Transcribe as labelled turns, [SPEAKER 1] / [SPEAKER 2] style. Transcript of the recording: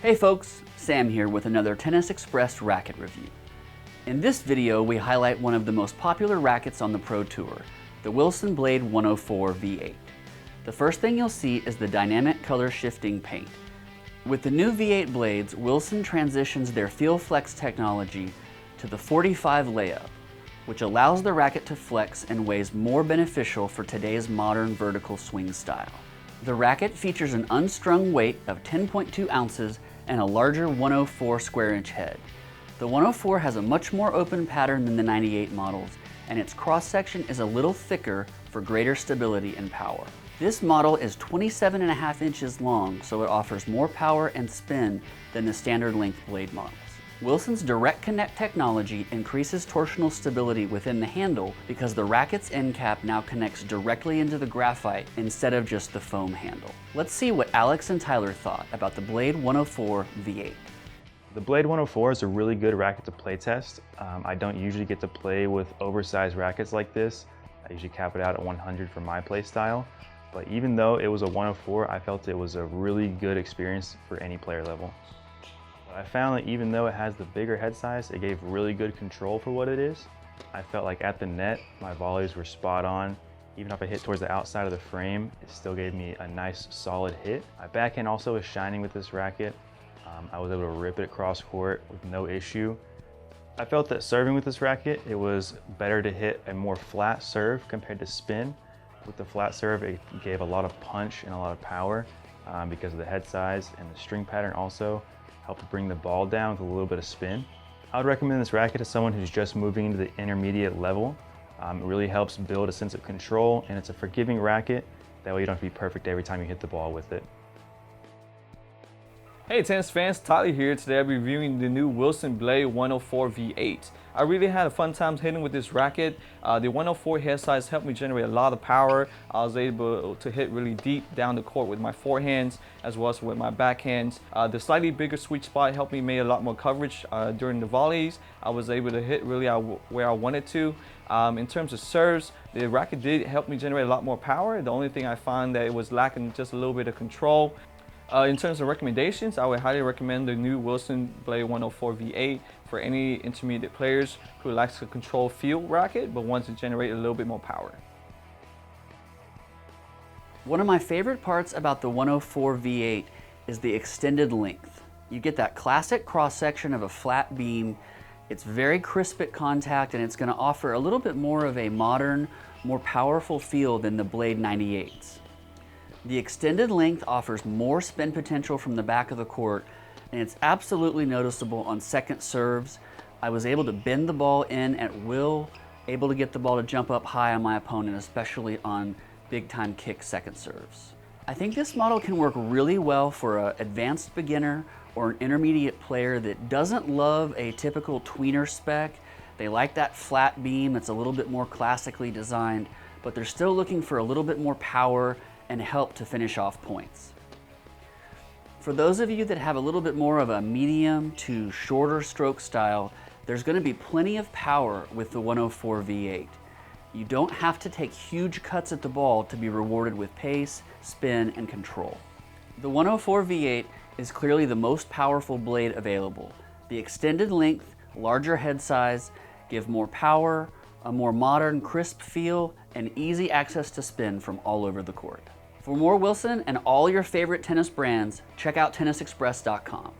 [SPEAKER 1] Hey folks, Sam here with another Tennis Express racket review. In this video, we highlight one of the most popular rackets on the Pro Tour, the Wilson Blade 104 V8. The first thing you'll see is the dynamic color shifting paint. With the new V8 blades, Wilson transitions their FeelFlex technology to the 45 layup, which allows the racket to flex in ways more beneficial for today's modern vertical swing style. The racket features an unstrung weight of 10.2 ounces and a larger 104 square inch head. The 104 has a much more open pattern than the 98 models, and its cross section is a little thicker for greater stability and power. This model is 27.5 inches long, so it offers more power and spin than the standard length blade models. Wilson's Direct Connect technology increases torsional stability within the handle because the racket's end cap now connects directly into the graphite instead of just the foam handle. Let's see what Alex and Tyler thought about the Blade 104 V8.
[SPEAKER 2] The Blade 104 is a really good racket to play test. I don't usually get to play with oversized rackets like this. I usually cap it out at 100 for my play style. But even though it was a 104, I felt it was a really good experience for any player level. I found that even though it has the bigger head size, it gave really good control for what it is. I felt like at the net, my volleys were spot on. Even if I hit towards the outside of the frame, it still gave me a nice solid hit. My backhand also is shining with this racket. I was able to rip it across court with no issue. I felt that serving with this racket, it was better to hit a more flat serve compared to spin. With the flat serve, it gave a lot of punch and a lot of power because of the head size, and the string pattern also helped bring the ball down with a little bit of spin. I would recommend this racket to someone who's just moving into the intermediate level. It really helps build a sense of control, and it's a forgiving racket. That way you don't have to be perfect every time you hit the ball with it.
[SPEAKER 3] Hey tennis fans, Tyler here. Today I'll be reviewing the new Wilson Blade 104 V8. I really had a fun time hitting with this racket. The 104 head size helped me generate a lot of power. I was able to hit really deep down the court with my forehands as well as with my backhands. The slightly bigger sweet spot helped me make a lot more coverage during the volleys. I was able to hit really where I wanted to. In terms of serves, the racket did help me generate a lot more power. The only thing I found that it was lacking just a little bit of control. In terms of recommendations, I would highly recommend the new Wilson Blade 104 V8 for any intermediate players who likes to control feel racket but wants to generate a little bit more power.
[SPEAKER 1] One of my favorite parts about the 104 V8 is the extended length. You get that classic cross section of a flat beam. It's very crisp at contact, and it's going to offer a little bit more of a modern, more powerful feel than the Blade 98s. The extended length offers more spin potential from the back of the court, and it's absolutely noticeable on second serves. I was able to bend the ball in at will, able to get the ball to jump up high on my opponent, especially on big time kick second serves. I think this model can work really well for an advanced beginner or an intermediate player that doesn't love a typical tweener spec. They like that flat beam that's a little bit more classically designed, but they're still looking for a little bit more power and help to finish off points. For those of you that have a little bit more of a medium to shorter stroke style, there's going to be plenty of power with the 104 V8. You don't have to take huge cuts at the ball to be rewarded with pace, spin, and control. The 104 V8 is clearly the most powerful blade available. The extended length, larger head size give more power, a more modern, crisp feel, and easy access to spin from all over the court. For more Wilson and all your favorite tennis brands, check out tennisexpress.com.